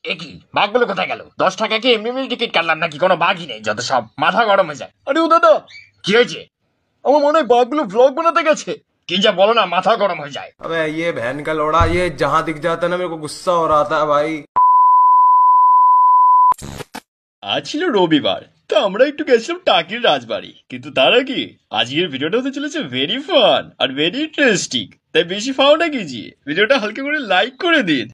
একই বাঘগুলো কোথায় গেল? 10 টাকা কি এমনি এমনি টিকিট কাটলাম নাকি? কোনো বাঘই নেই, যত সব মাথা গরম হয়ে যায়। আরে ও দাদা, কি হয়েছে? আমার মনে হয় বাঘগুলো ব্লগ বানাতে গেছে। কি যা বলো না, মাথা গরম হয়ে যায়। अबे ये बहन का लोड़ा, ये जहां दिख जाता है ना मेरे को गुस्सा हो रहा था भाई। আজ ছিল রবিবার, তো আমরা একটু গেছিলাম টাকির রাজবাড়ি। কিন্তু তার আগে আজকের ভিডিওটা হতে চলেছে very fun are very interesting, তাই বেশি ফাও না কিজিয়ে ভিডিওটা হালকা করে লাইক করে দিন।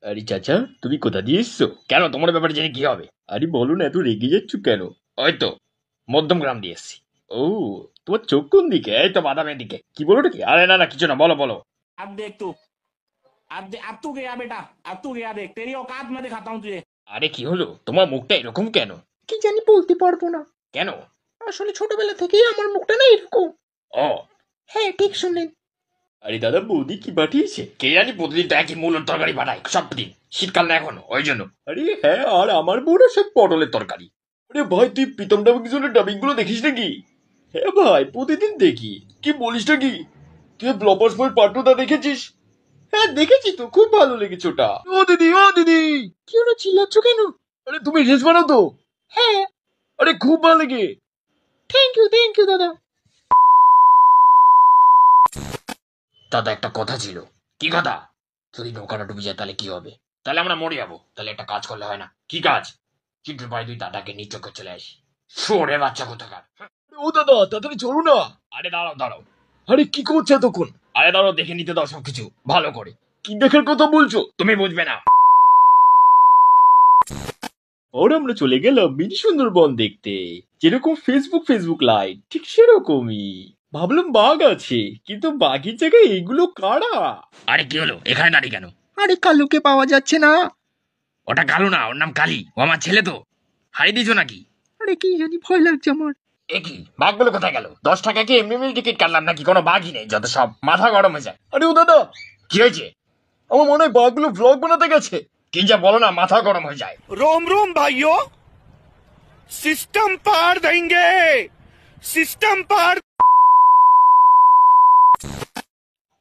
আরে চাচা, তুমি কোথা দিয়ে এসছো? কেন, তোমার ব্যাপারে জেনে কি হবে? আরে বলো না, এত রেগে যাচ্ছ কেন? ওই তো মধ্যম গ্রাম দিয়ে এসছি। ও, তোমার চোখ কোন দিকে? এই তো বাদামের দিকে। কি বলো কি? আরে না না, কিছু না, বলো বলো। अब देख तू, अब तू गया बेटा, अब तू गया, देख तेरी औकात मैं दिखाता हूँ तुझे। আরে কি হলো, তোমার মুখটা এরকম কেন? কি জানি, বলতে পারবো না। কেন? আসলে ছোটবেলা থেকেই আমার মুখটা না এরকম। ও হ্যাঁ, ঠিক শুনলেন। আরে দাদা, বৌদি কি পাঠিয়েছে? কে জানি, প্রতিদিন তো একই মূলের তরকারি পাঠায় সব দিন। শীতকাল না এখনো, ওই জন্য। আরে হ্যাঁ, আর আমার বউরা সব পটলের তরকারি। আরে ভাই, তুই প্রীতম ডাবিং জোনের ডাবিং গুলো দেখিস নাকি? হ্যাঁ ভাই, প্রতিদিন দেখি। কি বলিস নাকি? তুই ব্লপার্স বই পার্ট 2 দেখেছিস? হ্যাঁ দেখেছি তো, খুব ভালো লেগেছে ওটা। ও দিদি, ও দিদি, কি হলো, চিল্লাচ্ছ কেন? আরে তুমি রিলস বানাও তো? হ্যাঁ। আরে খুব ভালো লাগে। থ্যাংক ইউ দাদা। দাদা একটা কথা ছিল। কি কথা? যদি নৌকাটা ডুবে যায় তাহলে কি হবে? তাহলে আমরা মরে যাবো। তাহলে একটা কাজ করলে হয় না? কি কাজ? চিন্টুর বাড়ি 2 দাদাকে নিয়ে চোখে চলে আসি। সরে বাচ্চা কোথাকার। ও দাদা, তাড়াতাড়ি চলো না। আরে দাঁড়াও দাঁড়াও। আরে কি করছে এতক্ষণ? আরে দাঁড়াও, দেখে নিতে দাও সবকিছু ভালো করে। কি দেখার কথা বলছো? তুমি বুঝবে না। ওর আমরা চলে গেলাম মিনি সুন্দরবন দেখতে। যেরকম ফেসবুক লাইট, ঠিক সেরকমই। ভাবলাম বাঘ আছে, কিন্তু বাঘের জায়গায় এগুলো কারা? আরে কি হলো, এখানে দাঁড়িয়ে কেন? আরে কালুকে পাওয়া যাচ্ছে না। ওটা কালু না, ওর নাম কালী। ও আমার ছেলে তো। হারিয়ে দিয়েছো নাকি? আরে কি জানি, ভয় লাগছে আমার। একই বাঘগুলো কোথায় গেল? 10 টাকা কি এমনি এমনি টিকিট কাটলাম নাকি? কোনো বাঘই নেই, যত সব মাথা গরম হয়ে যায়। আরে ও দাদা, কি হয়েছে? আমার মনে হয় বাঘগুলো ব্লগ বানাতে গেছে। কি যা বলো না, মাথা গরম হয়ে যায়। रोम रोम भाइयों, सिस्टम पार देंगे, सिस्टम पार।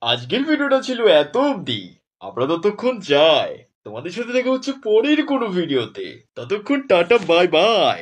আজকের ভিডিওটা ছিল এত অবধি। আমরা ততক্ষণ যাই। তোমাদের সাথে দেখা হচ্ছে পরের কোনো ভিডিওতে। ততক্ষণ টাটা, বাই বাই।